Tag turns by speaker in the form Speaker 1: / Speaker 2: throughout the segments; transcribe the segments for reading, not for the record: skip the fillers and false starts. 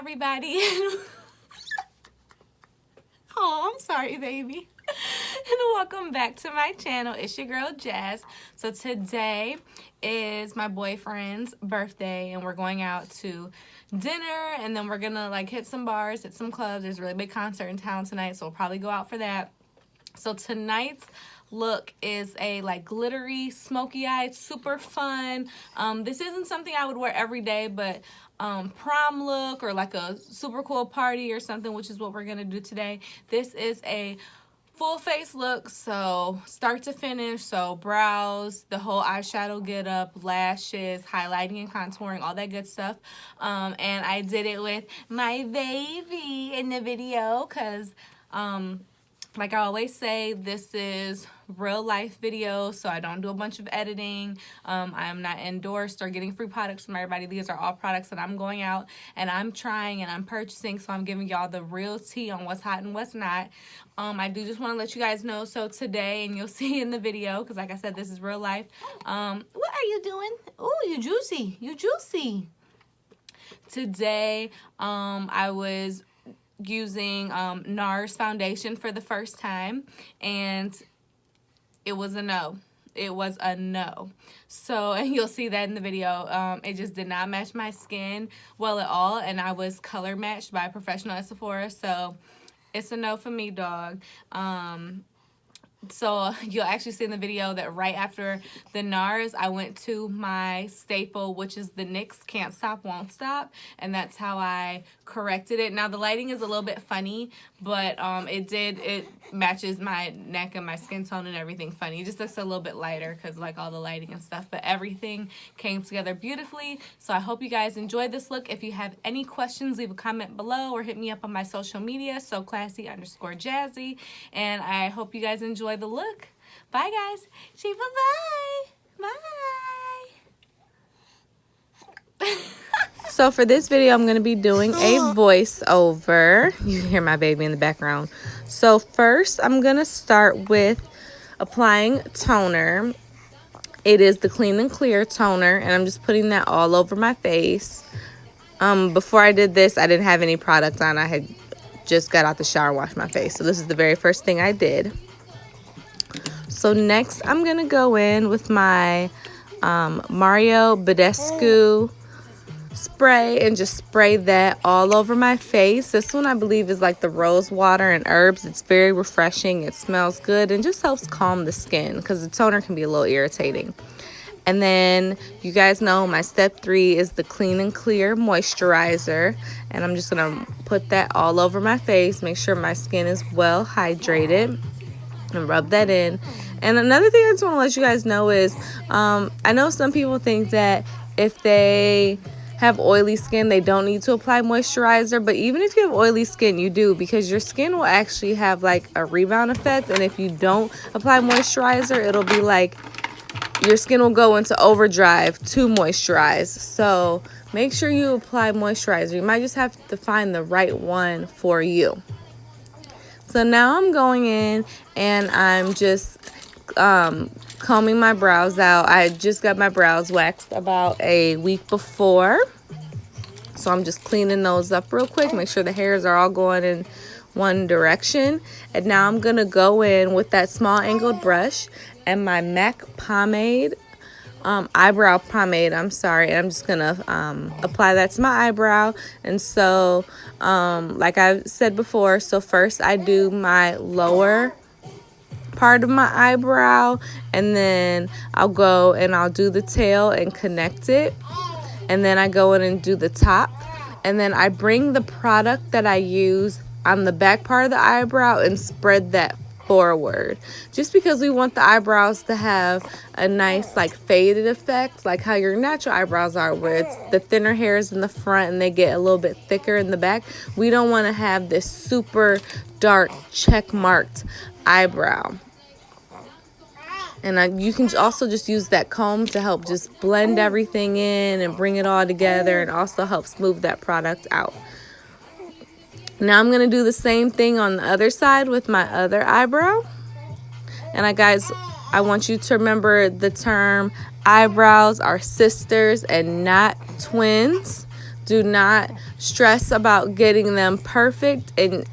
Speaker 1: everybody. Oh, I'm sorry, baby. And welcome back to my channel. It's your girl Jazz. So today is my boyfriend's birthday and we're going out to dinner, and then we're gonna like hit some bars, hit some clubs. There's a really big concert in town tonight, so we'll probably go out for that. So tonight's look is a like glittery smoky eye. It's super fun. This isn't something I would wear every day, but prom look or like a super cool party or something, which is what we're gonna do today. This is a full face look, so start to finish. So brows, the whole eyeshadow get up, lashes, highlighting and contouring, all that good stuff. And I did it with my baby in the video because like I always say, this is real life video, so I don't do a bunch of editing. I'm not endorsed or getting free products from everybody. These are all products that I'm going out and I'm trying and I'm purchasing, so I'm giving y'all the real tea on what's hot and what's not. I do just want to let you guys know, so today, and you'll see in the video, because like I said, this is real life. What are you doing? Oh, you juicy. You juicy. Today, I was using NARS Foundation for the first time, and it was a no. It was a no. So, and you'll see that in the video. It just did not match my skin well at all, and I was color matched by a professional at Sephora, so it's a no for me, dog. So you'll actually see in the video that right after the NARS, I went to my staple, which is the NYX Can't Stop, Won't Stop. And that's how I corrected it. Now, the lighting is a little bit funny, but it matches my neck and my skin tone and everything funny. It just looks a little bit lighter because like all the lighting and stuff. But everything came together beautifully. So I hope you guys enjoyed this look. If you have any questions, leave a comment below or hit me up on my social media, SoClassy_Jazzy. And I hope you guys enjoy the look. Bye guys. Say bye-bye. Bye. So for this video, I'm going to be doing a voiceover. You can hear my baby in the background. So first, I'm going to start with applying toner. It is the Clean and Clear toner, and I'm just putting that all over my face. Before I did this, I didn't have any product on. I had just got out the shower and washed my face. So this is the very first thing I did. So next, I'm going to go in with my Mario Badescu spray and just spray that all over my face. This one I believe is like the rose water and herbs. It's very refreshing. It smells good and just helps calm the skin because the toner can be a little irritating. And then you guys know my step 3 is the Clean and Clear moisturizer, and I'm just going to put that all over my face, make sure my skin is well hydrated, and rub that in. And another thing I just want to let you guys know is I know some people think that if they have oily skin, they don't need to apply moisturizer, but even if you have oily skin, you do, because your skin will actually have like a rebound effect, and if you don't apply moisturizer, it'll be like your skin will go into overdrive to moisturize. So make sure you apply moisturizer. You might just have to find the right one for you. So now I'm going in and I'm just combing my brows out. I just got my brows waxed about a week before, so I'm just cleaning those up real quick, make sure the hairs are all going in one direction. And now I'm gonna go in with that small angled brush and my MAC pomade, eyebrow pomade, I'm sorry, and I'm just gonna apply that to my eyebrow. And so like I said before, so first I do my lower part of my eyebrow, and then I'll go and I'll do the tail and connect it, and then I go in and do the top, and then I bring the product that I use on the back part of the eyebrow and spread that forward, just because we want the eyebrows to have a nice like faded effect, like how your natural eyebrows are, where it's the thinner hairs in the front and they get a little bit thicker in the back. We don't want to have this super dark check marked eyebrow. And you can also just use that comb to help just blend everything in and bring it all together, and also help smooth that product out. Now I'm going to do the same thing on the other side with my other eyebrow. And I want you to remember the term eyebrows are sisters and not twins. Do not stress about getting them perfect, and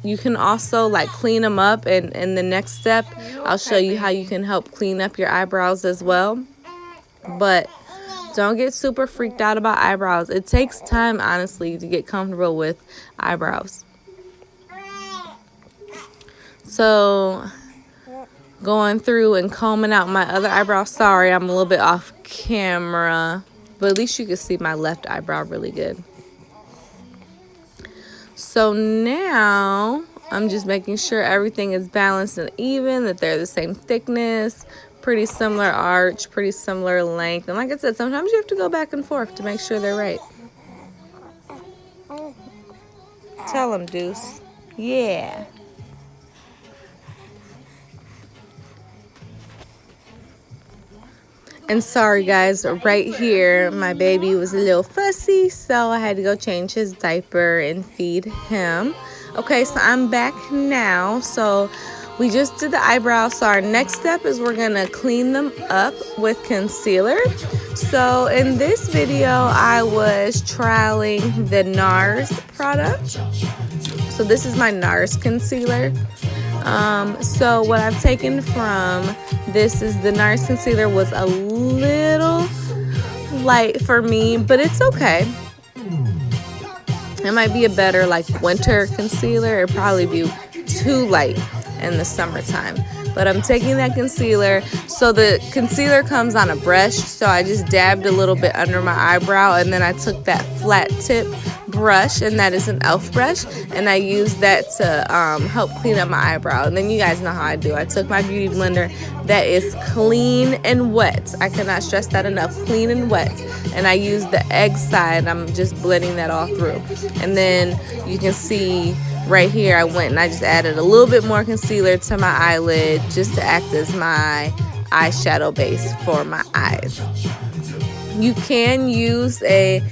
Speaker 1: you can also like clean them up, and in the next step I'll show you how you can help clean up your eyebrows as well. But don't get super freaked out about eyebrows. It takes time, honestly, to get comfortable with eyebrows. So going through and combing out my other eyebrow. Sorry, I'm a little bit off camera, but at least you can see my left eyebrow really good. So now I'm just making sure everything is balanced and even, that they're the same thickness, pretty similar arch, pretty similar length. And like I said, sometimes you have to go back and forth to make sure they're right. Tell them, Deuce. Yeah. And sorry guys, right here my baby was a little fussy, so I had to go change his diaper and feed him. Okay, so I'm back now. So we just did the eyebrows. So our next step is we're gonna clean them up with concealer. So in this video I was trialing the NARS product. So this is my NARS concealer. So what I've taken from this is the NARS concealer was a little light for me, but it's okay. It might be a better like winter concealer. It'd probably be too light in the summertime. But I'm taking that concealer. So the concealer comes on a brush, so I just dabbed a little bit under my eyebrow, and then I took that flat tip brush, and that is an e.l.f. brush, and I used that to help clean up my eyebrow. And then you guys know how I do. I took my beauty blender that is clean and wet. I cannot stress that enough, clean and wet. And I used the egg side. I'm just blending that all through. And then you can see right here I went and I just added a little bit more concealer to my eyelid just to act as my eyeshadow base for my eyes. You can use a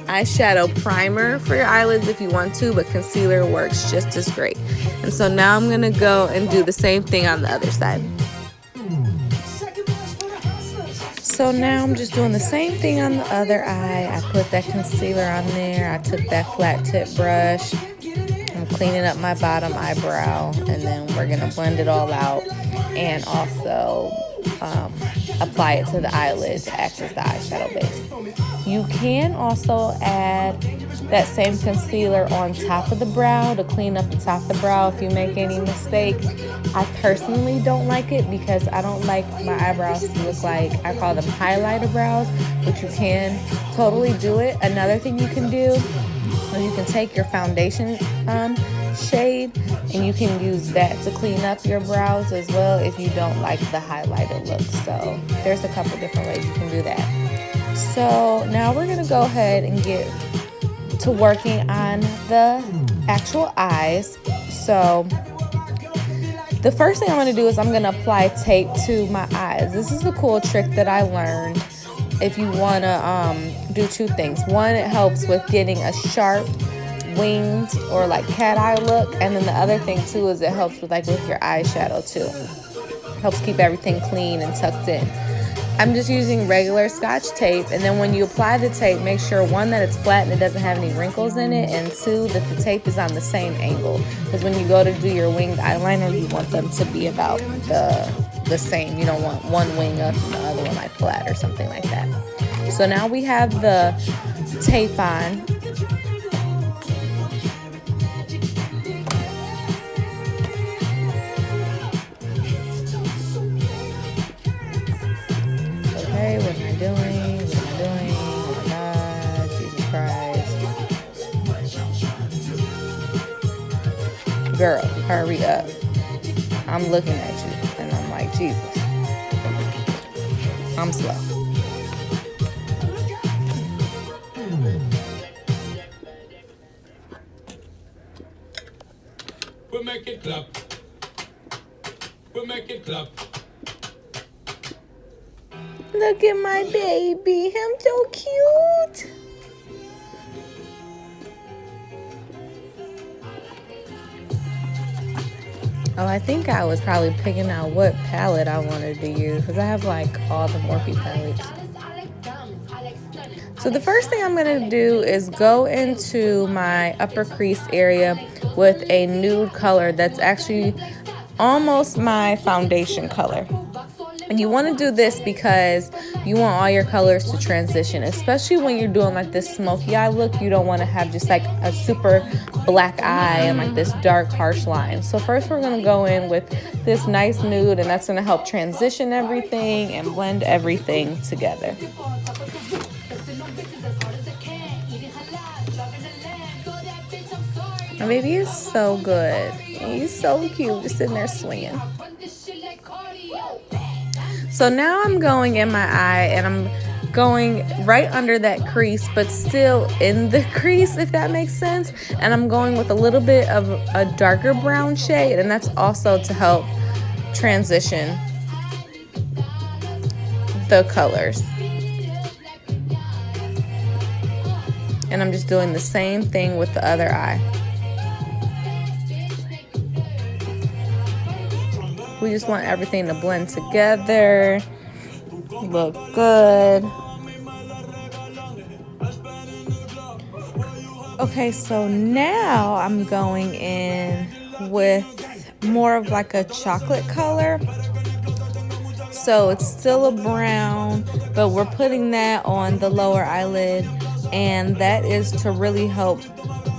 Speaker 1: eyeshadow primer for your eyelids if you want to, but concealer works just as great. And so now I'm gonna go and do the same thing on the other side. So now I'm just doing the same thing on the other eye. I put that concealer on there. I took that flat tip brush. I'm cleaning up my bottom eyebrow, and then we're gonna blend it all out and also apply it to the eyelid to act as the eyeshadow base. You can also add that same concealer on top of the brow to clean up the top of the brow if you make any mistakes. I personally don't like it because I don't like my eyebrows to look like, I call them highlighter brows, but you can totally do it. Another thing you can do is you can take your foundation shade and you can use that to clean up your brows as well if you don't like the highlighter look. So there's a couple different ways you can do that. So now we're gonna go ahead and get to working on the actual eyes. So the first thing I'm gonna do is I'm gonna apply tape to my eyes. This is a cool trick that I learned. If you wanna do two things. One, it helps with getting a sharp winged or like cat eye look, and then the other thing too is it helps with like with your eyeshadow too. Helps keep everything clean and tucked in. I'm just using regular Scotch tape, and then when you apply the tape, make sure one, that it's flat and it doesn't have any wrinkles in it, and two, that the tape is on the same angle, because when you go to do your winged eyeliner, you want them to be about the same. You don't want one wing up and the other one like flat or something like that. So now we have the tape on. Okay, what am I doing? What am I doing? Oh my God, Jesus Christ. Girl, hurry up. I'm looking at you and I'm like, Jesus. I'm slow.
Speaker 2: We make it clap. We make it clap.
Speaker 1: Look at my baby. I'm so cute. Oh, I think I was probably picking out what palette I wanted to use, because I have like all the Morphe palettes. So the first thing I'm going to do is go into my upper crease area with a nude color that's actually almost my foundation color. And you want to do this because you want all your colors to transition, especially when you're doing like this smoky eye look. You don't want to have just like a super black eye and like this dark harsh line. So first we're going to go in with this nice nude, and that's going to help transition everything and blend everything together. My baby is so good. He's so cute, just sitting there swinging. So now I'm going in my eye, and I'm going right under that crease, but still in the crease, if that makes sense. And I'm going with a little bit of a darker brown shade, and that's also to help transition the colors. And I'm just doing the same thing with the other eye. We just want everything to blend together, look good. Okay, so now I'm going in with more of like a chocolate color. So it's still a brown, but we're putting that on the lower eyelid, and that is to really help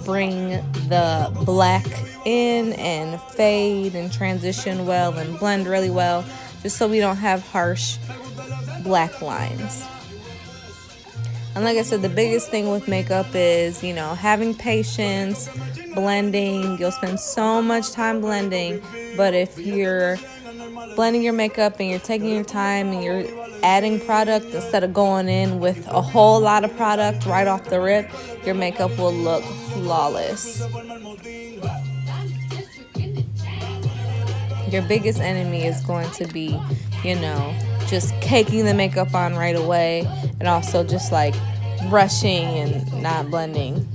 Speaker 1: bring the black in and fade and transition well and blend really well, just so we don't have harsh black lines. And like I said, the biggest thing with makeup is, you know, having patience, blending. You'll spend so much time blending, but if you're blending your makeup and you're taking your time and you're adding product instead of going in with a whole lot of product right off the rip, your makeup will look flawless. Your biggest enemy is going to be, you know, just caking the makeup on right away, and also just like brushing and not blending.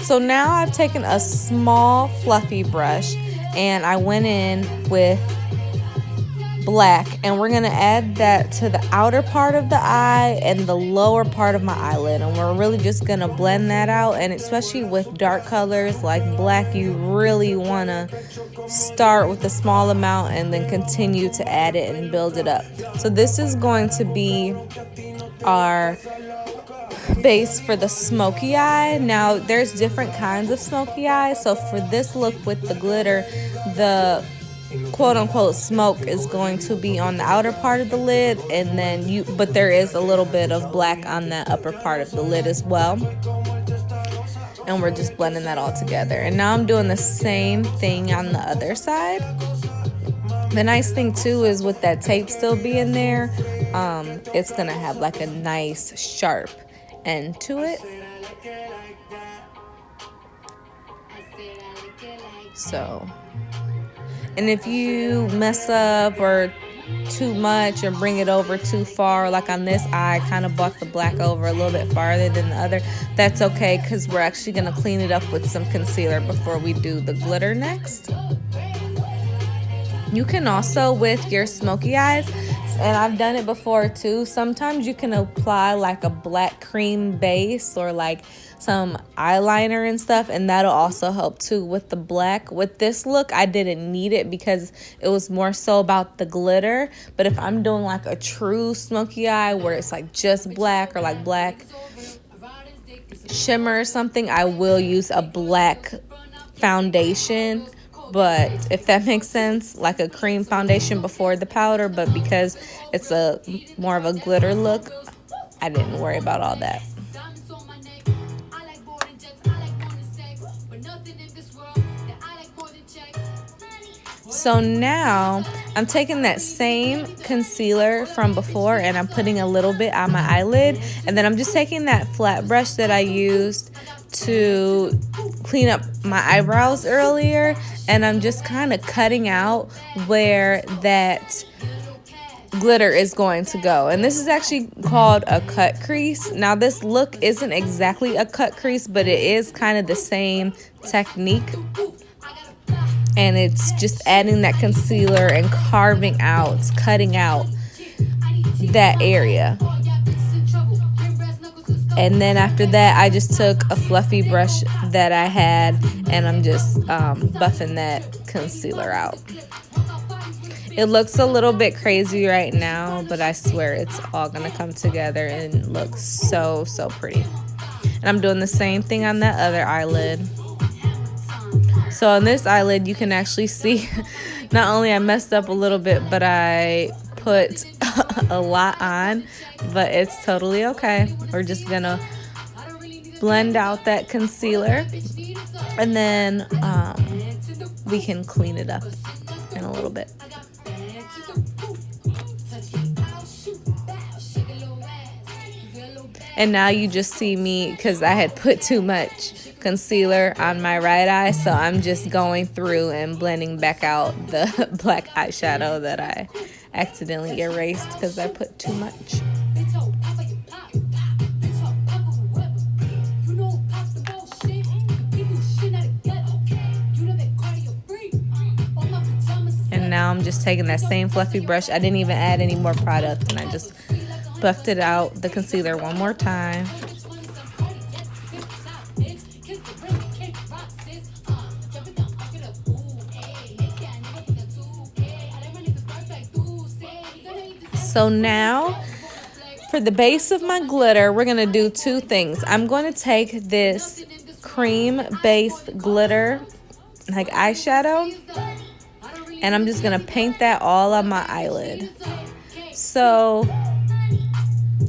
Speaker 1: So now I've taken a small fluffy brush and I went in with black, and we're gonna add that to the outer part of the eye and the lower part of my eyelid, and we're really just gonna blend that out. And especially with dark colors like black, you really wanna start with a small amount and then continue to add it and build it up. So this is going to be our base for the smoky eye. Now there's different kinds of smoky eyes, so for this look with the glitter, the quote-unquote smoke is going to be on the outer part of the lid, and then but there is a little bit of black on the upper part of the lid as well, and we're just blending that all together. And now I'm doing the same thing on the other side. The nice thing too is with that tape still being there, it's gonna have like a nice sharp end to it. So, and if you mess up or too much or bring it over too far, like on this eye, I kind of brought the black over a little bit farther than the other, that's okay, because we're actually going to clean it up with some concealer before we do the glitter next. You can also, with your smoky eyes, and I've done it before too, sometimes you can apply like a black cream base or like some eyeliner and stuff, and that'll also help too with the black. With this look, I didn't need it because it was more so about the glitter, but if I'm doing like a true smoky eye where it's like just black or like black shimmer or something, I will use a black foundation. But if that makes sense, like a cream foundation before the powder, but because it's a more of a glitter look, I didn't worry about all that. So now I'm taking that same concealer from before and I'm putting a little bit on my eyelid, and then I'm just taking that flat brush that I used to clean up my eyebrows earlier, and I'm just kind of cutting out where that glitter is going to go. And this is actually called a cut crease. Now this look isn't exactly a cut crease, but it is kind of the same technique, and it's just adding that concealer and carving out, cutting out that area. And then after that, I just took a fluffy brush that I had, and I'm just buffing that concealer out. It looks a little bit crazy right now, but I swear it's all gonna come together and look so, so pretty. And I'm doing the same thing on that other eyelid. So on this eyelid, you can actually see not only I messed up a little bit, but I put a lot on, but it's totally okay. We're just gonna blend out that concealer, and then we can clean it up in a little bit. And now you just see me, because I had put too much concealer on my right eye, so I'm just going through and blending back out the black eyeshadow that I accidentally erased because I put too much. And now I'm just taking that same fluffy brush. I didn't even add any more product, and I just buffed it out, the concealer, one more time. So now for the base of my glitter, we're gonna do two things. I'm going to take this cream based glitter like eyeshadow, and I'm just gonna paint that all on my eyelid. So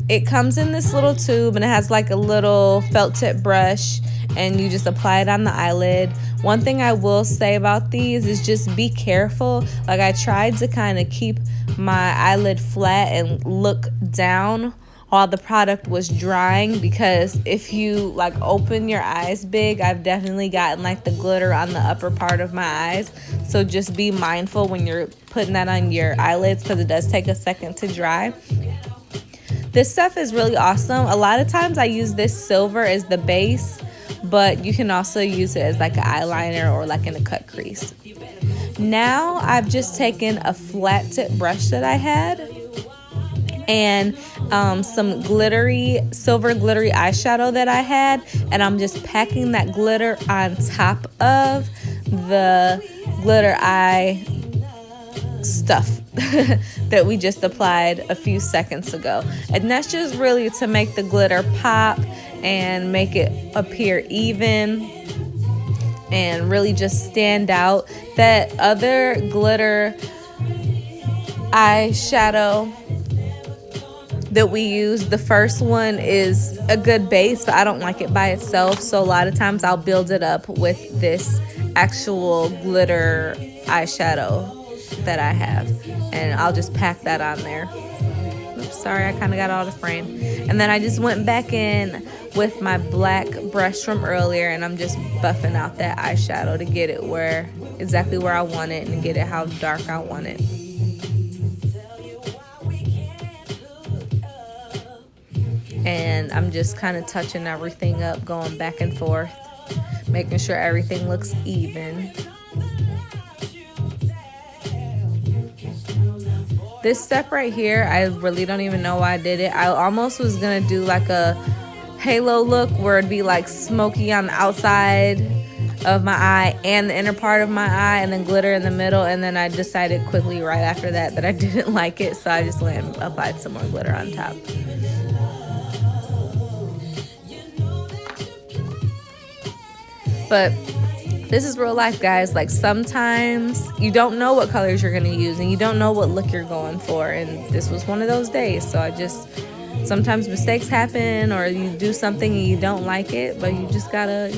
Speaker 1: it comes in this little tube, and it has like a little felt tip brush, and you just apply it on the eyelid. One thing I will say about these is just be careful. Like, I tried to kind of keep my eyelid flat and look down while the product was drying, because if you like open your eyes big, I've definitely gotten like the glitter on the upper part of my eyes. So just be mindful when you're putting that on your eyelids, because it does take a second to dry. This stuff is really awesome. A lot of times I use this silver as the base, but you can also use it as like an eyeliner or like in a cut crease. Now I've just taken a flat tip brush that I had and some glittery, silver glittery eyeshadow that I had, and I'm just packing that glitter on top of the glitter eye stuff that we just applied a few seconds ago. And that's just really to make the glitter pop and make it appear even and really just stand out. That other glitter eyeshadow that we use, the first one, is a good base, but I don't like it by itself. So a lot of times I'll build it up with this actual glitter eyeshadow that I have, and I'll just pack that on there. Oops, sorry, I kind of got out of frame. And then I just went back in with my black brush from earlier, and I'm just buffing out that eyeshadow to get it exactly where I want it, and get it how dark I want it. And I'm just kind of touching everything up, going back and forth, making sure everything looks even. This step right here, I really don't even know why I did it. I almost was gonna do like a halo look where it'd be like Smokey on the outside of my eye and the inner part of my eye, and then glitter in the middle. And then I decided quickly right after that I didn't like it, so I just went and applied some more glitter on top. But this is real life, guys. Like, sometimes you don't know what colors you're gonna use, and you don't know what look you're going for, and this was one of those days. So sometimes mistakes happen, or you do something and you don't like it, but you just gotta,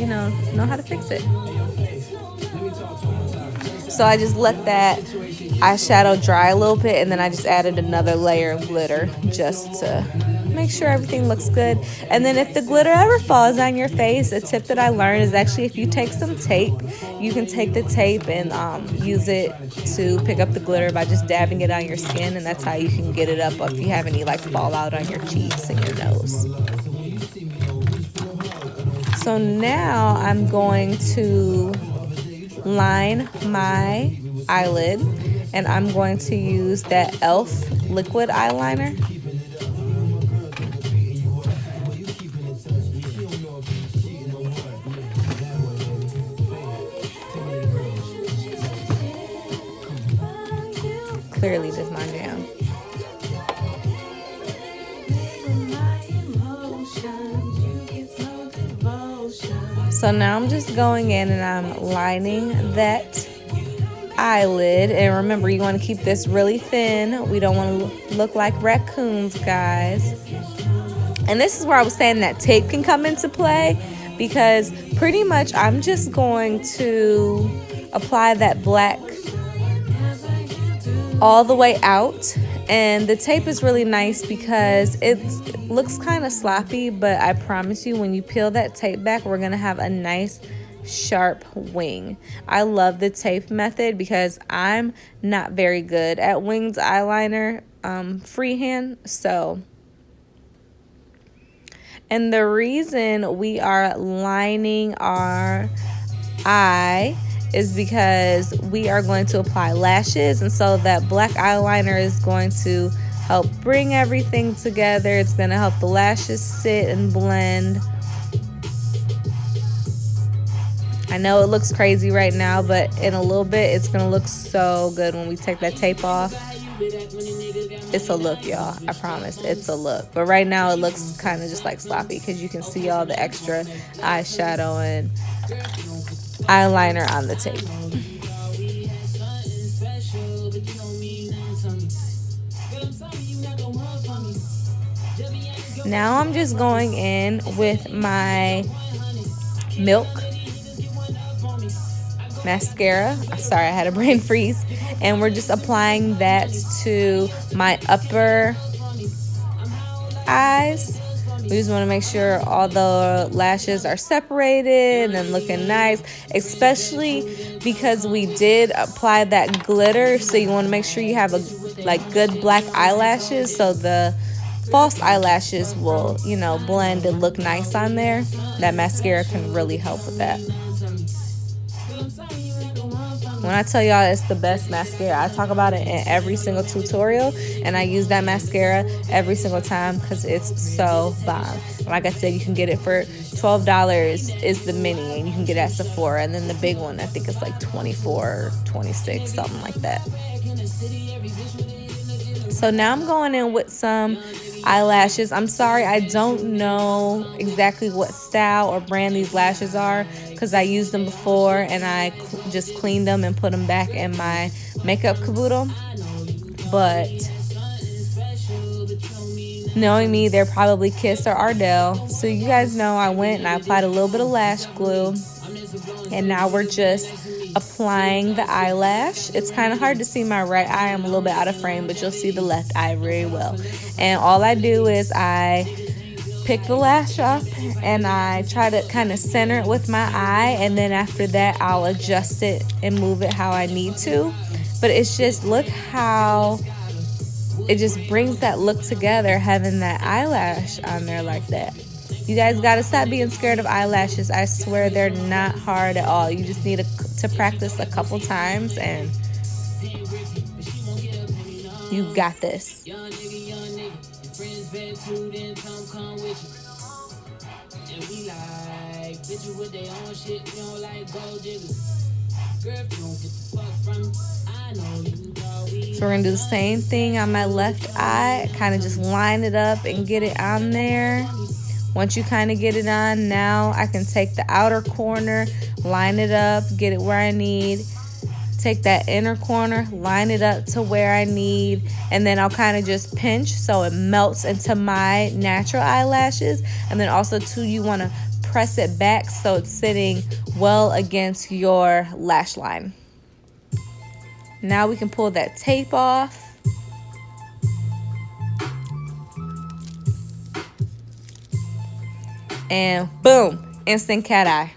Speaker 1: know how to fix it. So I just let that eyeshadow dry a little bit, and then I just added another layer of glitter just to make sure everything looks good. And then if the glitter ever falls on your face, a tip that I learned is actually, if you take some tape, you can take the tape and use it to pick up the glitter by just dabbing it on your skin, and that's how you can get it up if you have any like fallout on your cheeks and your nose. So now I'm going to line my eyelid, and I'm going to use that e.l.f. liquid eyeliner. clearly just my jam. So now I'm just going in and I'm lining that eyelid. And remember, you want to keep this really thin. We don't want to look like raccoons, guys. And this is where I was saying that tape can come into play, because pretty much I'm just going to apply that black all the way out. And the tape is really nice because it looks kind of sloppy, but I promise you, when you peel that tape back, we're gonna have a nice sharp wing. I love the tape method because I'm not very good at winged eyeliner freehand. And the reason we are lining our eye is because we are going to apply lashes, and so that black eyeliner is going to help bring everything together. It's going to help the lashes sit and blend. I know it looks crazy right now, but in a little bit it's going to look so good when we take that tape off. It's a look, y'all. I promise, it's a look. But right now it looks kind of just like sloppy because you can see all the extra eyeshadow and eyeliner on the tape. Now I'm just going in with my Milk mascara. Sorry, I had a brain freeze. And we're just applying that to my upper eyes. We just want to make sure all the lashes are separated and looking nice, especially because we did apply that glitter. So you want to make sure you have good black eyelashes, so the false eyelashes will, blend and look nice on there. That mascara can really help with that. When I tell y'all it's the best mascara, I talk about it in every single tutorial, and I use that mascara every single time because it's so bomb. Like I said, you can get it for $12 is the mini, and you can get it at Sephora, and then the big one, I think it's like $24 or $26, something like that. So now I'm going in with some eyelashes. I'm sorry, I don't know exactly what style or brand these lashes are because I used them before and I just cleaned them and put them back in my makeup caboodle. But knowing me, they're probably Kiss or Ardell. So you guys know I went and I applied a little bit of lash glue, and now we're just applying the eyelash. It's kind of hard to see my right eye. I'm a little bit out of frame, but you'll see the left eye very well. And all I do is I pick the lash up and I try to kind of center it with my eye, and then after that I'll adjust it and move it how I need to. But it's just, look how it just brings that look together, having that eyelash on there like that. You guys gotta stop being scared of eyelashes. I swear they're not hard at all. You just need to practice a couple times and you got this. So we're gonna do the same thing on my left eye. Kind of just line it up and get it on there. Once you kind of get it on, now I can take the outer corner, line it up, get it where I need. Take that inner corner, line it up to where I need, and then I'll kind of just pinch so it melts into my natural eyelashes. And then also too, you want to press it back so it's sitting well against your lash line. Now we can pull that tape off. And boom, instant cat eye.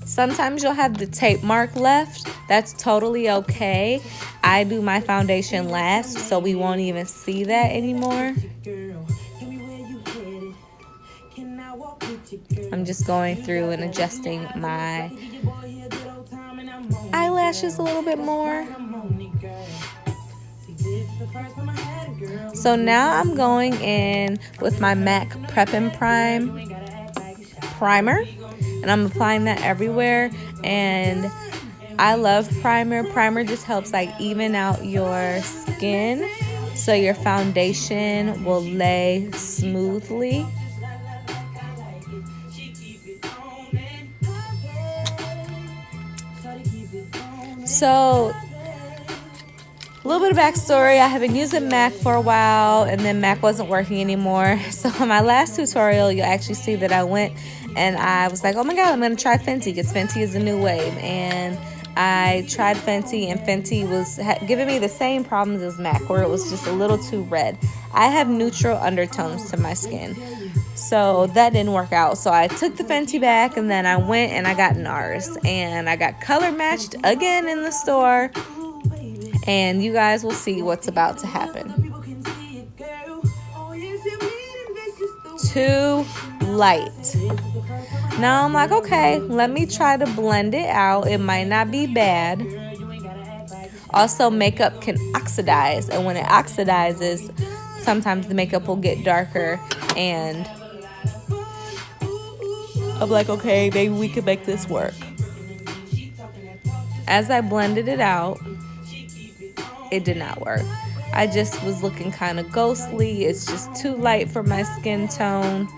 Speaker 1: Sometimes you'll have the tape mark left. That's totally okay. I do my foundation last, so we won't even see that anymore. I'm just going through and adjusting my eyelashes a little bit more. So now I'm going in with my MAC Prep and Prime primer, and I'm applying that everywhere. And I love primer. Primer just helps like even out your skin so your foundation will lay smoothly. So a little bit of backstory, I have been using MAC for a while, and then MAC wasn't working anymore. So in my last tutorial, you'll actually see that I went and I was like, oh my god, I'm going to try Fenty, because Fenty is the new wave. And I tried Fenty, and Fenty was giving me the same problems as MAC, where it was just a little too red. I have neutral undertones to my skin, so that didn't work out. So I took the Fenty back, and then I went and I got NARS, and I got color matched again in the store. And you guys will see what's about to happen. Too light. Now I'm like, okay, let me try to blend it out. It might not be bad. Also, makeup can oxidize, and when it oxidizes, sometimes the makeup will get darker. And I'm like, okay, maybe we can make this work. As I blended it out, it did not work. I just was looking kind of ghostly. It's just too light for my skin tone.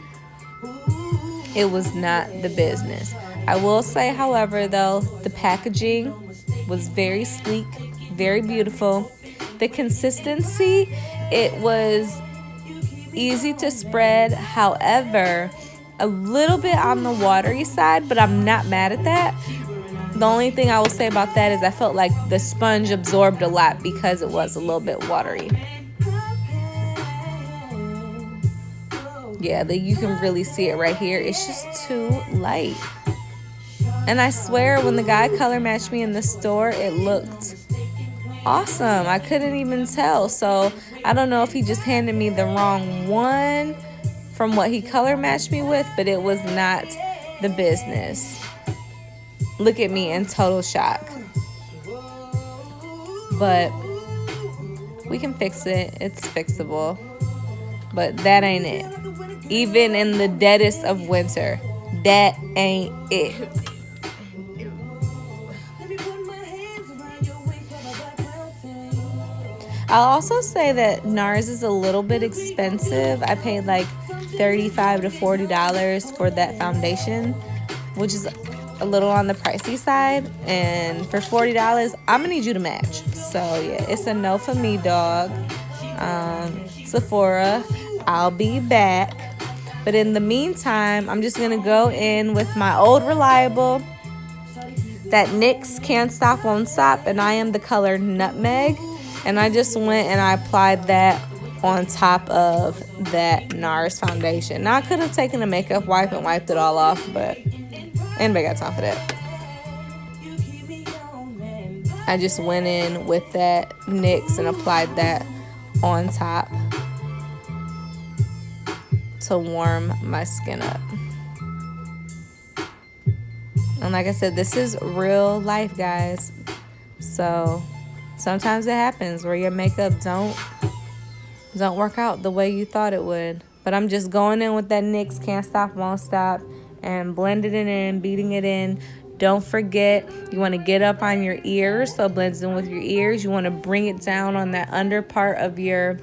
Speaker 1: It was not the business. I will say, however, though, the packaging was very sleek, very beautiful. The consistency, it was easy to spread. However, a little bit on the watery side, but I'm not mad at that. The only thing I will say about that is I felt like the sponge absorbed a lot because it was a little bit watery. Yeah, you can really see it right here. It's just too light. And I swear, when the guy color matched me in the store, it looked awesome. I couldn't even tell. So I don't know if he just handed me the wrong one from what he color matched me with, but it was not the business. Look at me in total shock. But we can fix it. It's fixable. But that ain't it. Even in the deadest of winter, that ain't it. I'll also say that NARS is a little bit expensive. I paid like $35 to $40 for that foundation, which is a little on the pricey side. And for $40, I'm gonna need you to match. So yeah, it's a no for me, dog. Sephora, I'll be back. But in the meantime, I'm just gonna go in with my old reliable, that NYX Can't Stop Won't Stop, and I am the color Nutmeg. And I just went and I applied that on top of that NARS foundation. Now I could have taken a makeup wipe and wiped it all off, but anybody got time for that? I just went in with that NYX and applied that on top to warm my skin up. And like I said, this is real life, guys. So sometimes it happens where your makeup don't work out the way you thought it would. But I'm just going in with that NYX Can't Stop Won't Stop and blending it in, beating it in. Don't forget, you want to get up on your ears, so it blends in with your ears. You want to bring it down on that under part of your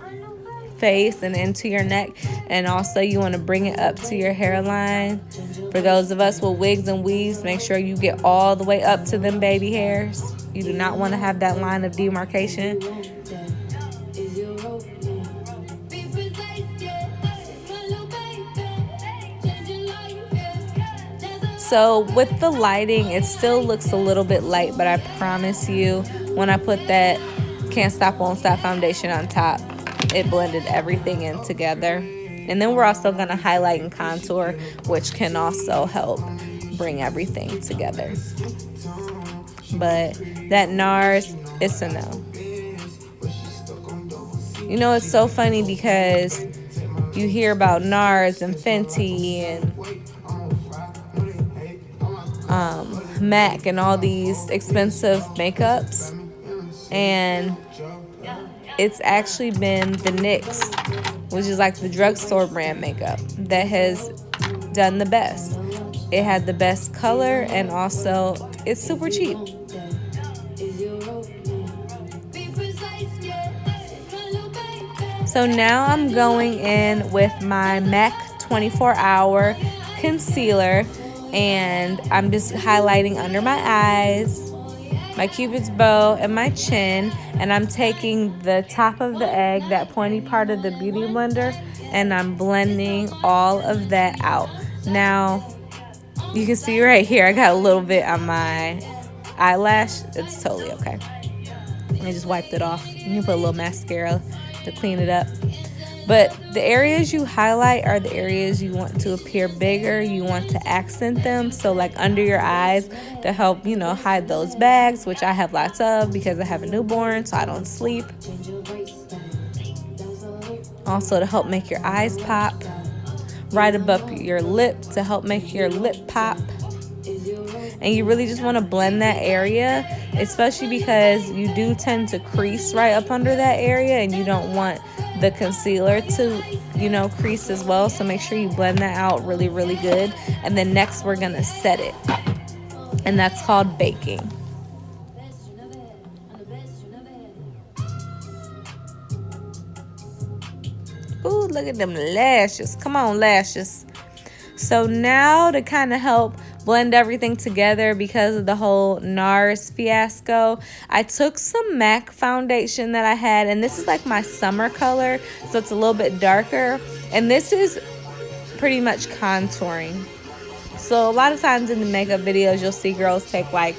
Speaker 1: face and into your neck. And also you want to bring it up to your hairline. For those of us with wigs and weaves, make sure you get all the way up to them baby hairs. You do not want to have that line of demarcation. So with the lighting, it still looks a little bit light, but I promise you, when I put that Can't Stop Won't Stop foundation on top, it blended everything in together. And then we're also going to highlight and contour, which can also help bring everything together. But that NARS, it's a no. You know, it's so funny because you hear about NARS and Fenty and MAC and all these expensive makeups, and it's actually been the NYX, which is like the drugstore brand makeup, that has done the best. It had the best color, and also it's super cheap. So now I'm going in with my MAC 24-hour concealer, and I'm just highlighting under my eyes, my cupid's bow, and my chin, and I'm taking the top of the egg, that pointy part of the beauty blender, and I'm blending all of that out. Now you can see right here I got a little bit on my eyelash. It's totally okay. I just wiped it off. You can put a little mascara to clean it up. But the areas you highlight are the areas you want to appear bigger. You want to accent them. So like under your eyes to help, hide those bags, which I have lots of because I have a newborn, so I don't sleep. Also to help make your eyes pop. Right above your lip to help make your lip pop. And you really just want to blend that area, especially because you do tend to crease right up under that area, and you don't want the concealer to crease as well. So make sure you blend that out really, really good. And then next we're gonna set it, and that's called baking. Ooh, look at them lashes. Come on, lashes. So now to kind of help blend everything together because of the whole NARS fiasco, I took some MAC foundation that I had, and this is like my summer color, so it's a little bit darker, and this is pretty much contouring. So a lot of times in the makeup videos you'll see girls take like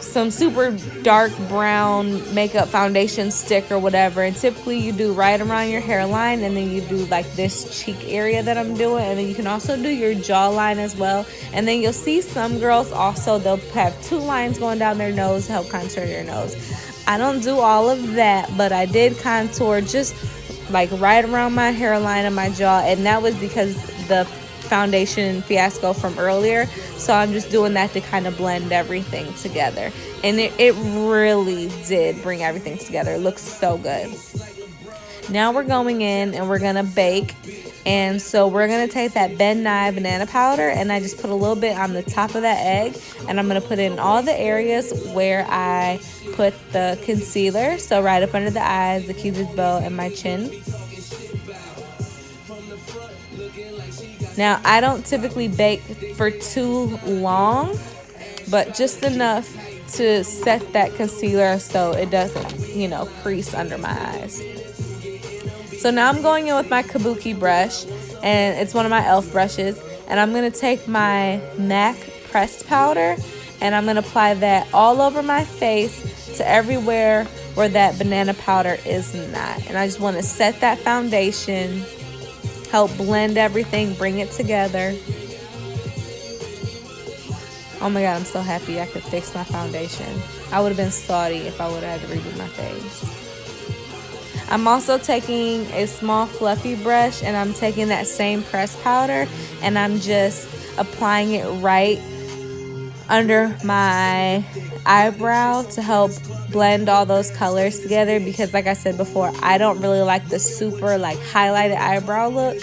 Speaker 1: some super dark brown makeup foundation stick or whatever, and typically you do right around your hairline, and then you do like this cheek area that I'm doing, and then you can also do your jawline as well. And then you'll see some girls also, they'll have two lines going down their nose to help contour your nose. I don't do all of that, but I did contour just like right around my hairline and my jaw, and that was because the foundation fiasco from earlier. So I'm just doing that to kind of blend everything together, and it really did bring everything together. It looks so good. Now we're going in and we're gonna bake, and so we're gonna take that Ben Nye banana powder, and I just put a little bit on the top of that egg, and I'm gonna put it in all the areas where I put the concealer, so right up under the eyes, the cupid's bow, and my chin. Now, I don't typically bake for too long, but just enough to set that concealer so it doesn't, crease under my eyes. So now I'm going in with my kabuki brush, and it's one of my e.l.f. brushes, and I'm going to take my MAC pressed powder, and I'm going to apply that all over my face to everywhere where that banana powder is not. And I just want to set that foundation, help blend everything, bring it together. Oh my god, I'm so happy I could fix my foundation. I would have been salty if I would have had to redo my face. I'm also taking a small fluffy brush, and I'm taking that same pressed powder, and I'm just applying it right under my eyebrow to help blend all those colors together, because like I said before, I don't really like the super like highlighted eyebrow look.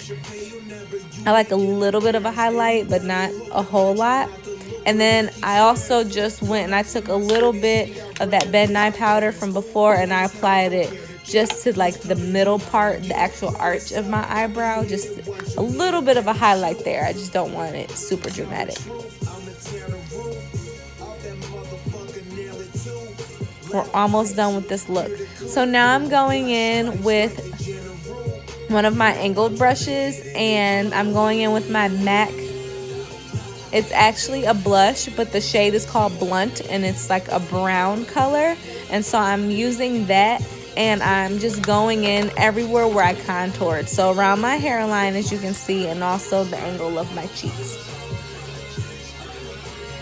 Speaker 1: I like a little bit of a highlight, but not a whole lot. And then I also just went and I took a little bit of that Ben Nye powder from before, and I applied it just to like the middle part, the actual arch of my eyebrow. Just a little bit of a highlight there. I just don't want it super dramatic. We're almost done with this look. So now I'm going in with one of my angled brushes, and I'm going in with my MAC. It's actually a blush, but the shade is called Blunt, and it's like a brown color. And so I'm using that, and I'm just going in everywhere where I contoured. So around my hairline, as you can see, and also the angle of my cheeks.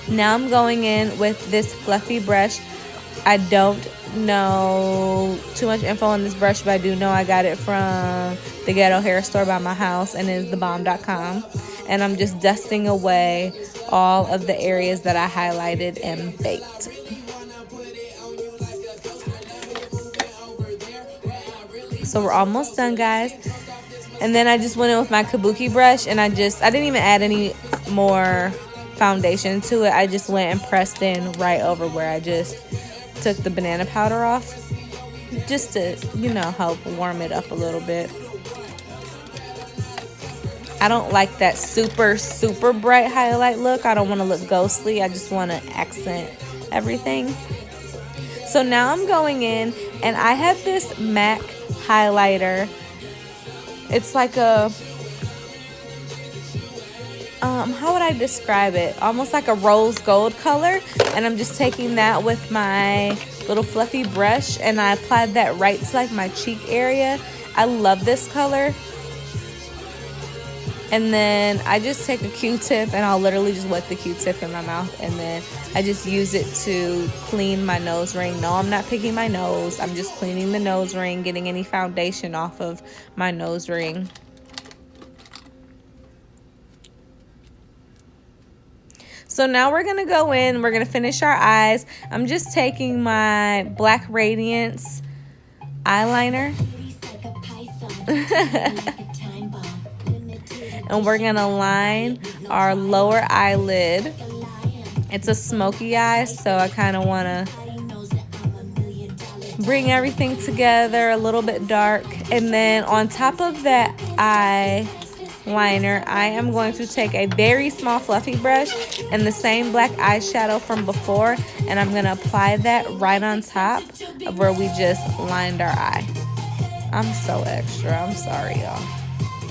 Speaker 1: Now I'm going in with this fluffy brush. I don't know too much info on this brush, but I do know I got it from the ghetto hair store by my house, and it's thebomb.com. And I'm just dusting away all of the areas that I highlighted and baked. So we're almost done, guys. And then I just went in with my kabuki brush, and I didn't even add any more foundation to it. I just went and pressed in right over where I just took the banana powder off. just to, you know, help warm it up a little bit. I don't like that super, super bright highlight look. I don't want to look ghostly. I just want to accent everything. So now I'm going in, and I have this MAC highlighter. It's like a, how would I describe it? Almost like a rose gold color. And I'm just taking that with my little fluffy brush, and I applied that right to like my cheek area. I love this color. And then I just take a Q-tip, and I'll literally just wet the Q-tip in my mouth, and then I just use it to clean my nose ring. No, I'm not picking my nose. I'm just cleaning the nose ring, getting any foundation off of my nose ring. So now we're gonna go in, we're gonna finish our eyes. I'm just taking my Black Radiance eyeliner. And we're gonna line our lower eyelid. It's a smoky eye, so I kind of wanna bring everything together a little bit dark. And then on top of that eyeliner, I am going to take a very small fluffy brush and the same black eyeshadow from before, and I'm gonna apply that right on top of where we just lined our eye. I'm so extra, I'm sorry y'all.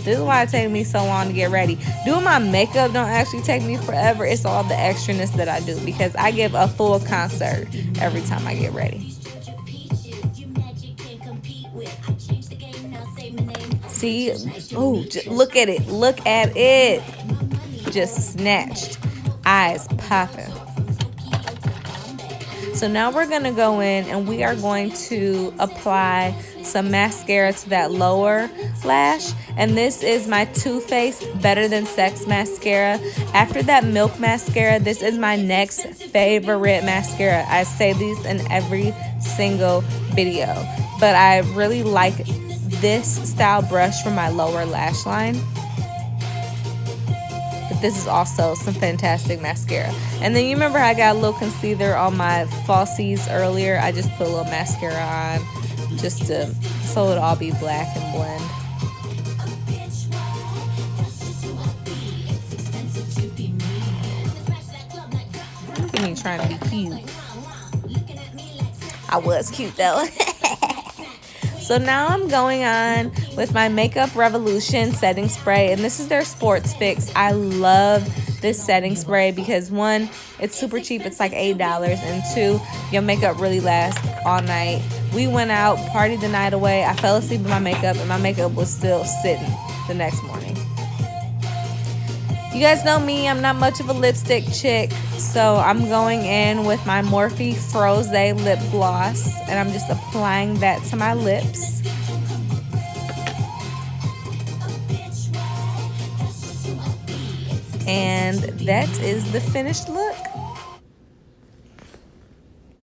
Speaker 1: This is why it takes me so long to get ready. Doing my makeup don't actually take me forever. It's all the extraness that I do, because I give a full concert every time I get ready. See? Oh, look at it. Look at it. Just snatched. Eyes popping. So now we're going to go in, and we are going to apply some mascara to that lower lash. And this is my Too Faced Better Than Sex mascara. After that Milk mascara, this is my next favorite mascara. I say these in every single video, but I really like this style brush for my lower lash line. But this is also some fantastic mascara. And then you remember I got a little concealer on my falsies earlier. I just put a little mascara on just to, so it'll all be black and blend. Look at me trying to be cute. I was cute though. So now I'm going on with my Makeup Revolution setting spray, and this is their Sports Fix. I love this setting spray because one, it's super cheap, it's like $8, and two, your makeup really lasts all night. We went out, partied the night away, I fell asleep with my makeup, and my makeup was still sitting the next morning. You guys know me, I'm not much of a lipstick chick, so I'm going in with my Morphe Froze lip gloss, and I'm just applying that to my lips. And that is the finished look.